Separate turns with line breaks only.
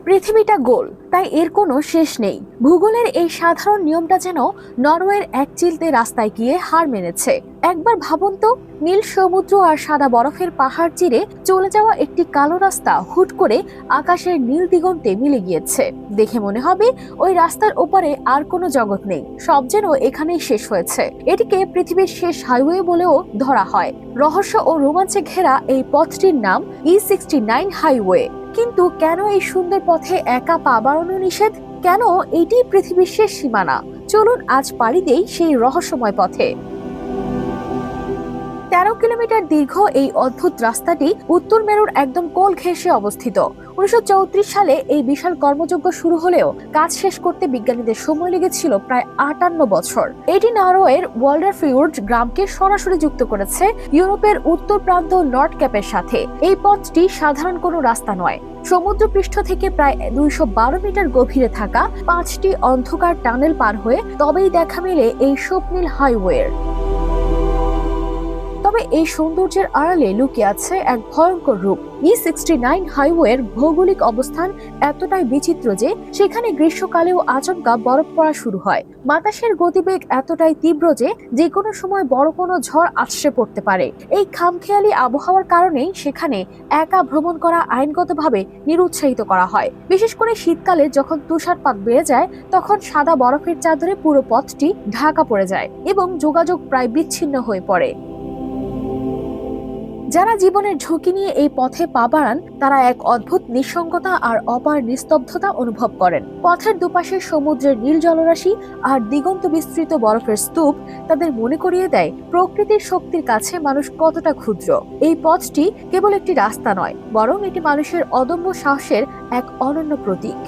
পৃথিবীটা গোল, তাই এর কোনো শেষ নেই। ভূগোলের এই সাধারণ নিয়মটা যেন নরওয়ের এক চিলতে রাস্তায় গিয়ে হার মেনেছে। একবার ভাবুন তো, নীল সমুদ্র আর সাদা বরফের পাহাড় চিরে চলে যাওয়া একটি কালো রাস্তা হুট করে আকাশের নীল দিগন্তে মিলে গিয়েছে। দেখে মনে হবে ওই রাস্তার ওপারে আর কোনো জগৎ নেই, সব যেন এখানেই শেষ হয়েছে। এটিকে পৃথিবীর শেষ হাইওয়ে বলেও ধরা হয়। রহস্য ও রোমাঞ্চে ঘেরা এই পথটির নাম E69 হাইওয়ে। কিন্তু কেন এই সুন্দর পথে একা পা বাড়ানো নিষেধ? কেন এটি পৃথিবীর শেষ সীমানা? চলুন আজ পাড়ি দেই সেই রহস্যময় পথে। 13 কিলোমিটার দীর্ঘ এই অদ্ভুত রাস্তাটি উত্তর মেরুর একদম কোল ঘেঁষে অবস্থিত। 1934 সালে এই বিশাল কর্মযজ্ঞ শুরু হলেও কাজ শেষ করতে বিজ্ঞানীদের সময় লেগেছিল প্রায় 58 বছর। এটি নরওয়ের ওয়াল্ডারফিউর্ড গ্রামকে সরাসরি যুক্ত করেছে ইউরোপের উত্তর প্রান্ত নর্থ ক্যাপের সাথে। এই পথটি সাধারণ কোনো রাস্তা নয়। সমুদ্রপৃষ্ঠ থেকে প্রায় 212 মিটার গভীরে থাকা 5টি অন্ধকার টানেল পার হয়ে তবেই দেখা মেলে এই স্বপ্নীল হাইওয়ের। তবে এই সৌন্দর্যের আড়ালে লুকিয়ে আছে এক ভয়ঙ্কর রূপ। E69 হাইওয়ের ভৌগোলিক অবস্থান এতটাই বিচিত্র যে সেখানে গ্রীষ্মকালেও আচমকা বরফ পড়া শুরু হয়। বাতাসের গতিবেগ এতটাই তীব্র যে কোনো সময় বড় কোনো ঝড় আছড়ে পড়তে পারে। এই খামখেয়ালি আবহাওয়ার কারণেই সেখানে একা ভ্রমণ করা আইনগতভাবে নিরুৎসাহিত করা হয়। বিশেষ করে শীতকালে যখন তুষারপাত বেড়ে যায়, তখন সাদা বরফের চাদরে পুরো পথটি ঢাকা পড়ে যায় এবং যোগাযোগ প্রায় বিচ্ছিন্ন হয়ে পড়ে। যারা জীবনের ঝুঁকি নিয়ে এই পথে পা বাড়ান তারা এক অদ্ভুত নিঃসঙ্গতা আর অপার নিস্তব্ধতা অনুভব করেন। পথের দুপাশে সমুদ্রের নীল জলরাশি আর দিগন্ত বিস্তৃত বরফের স্তূপ তাদের মনে করিয়ে দেয় প্রকৃতির শক্তির কাছে মানুষ কতটা ক্ষুদ্র। এই পথটি কেবল একটি রাস্তা নয়, বরং এটি মানুষের অদম্য সাহসের এক অনন্য প্রতীক।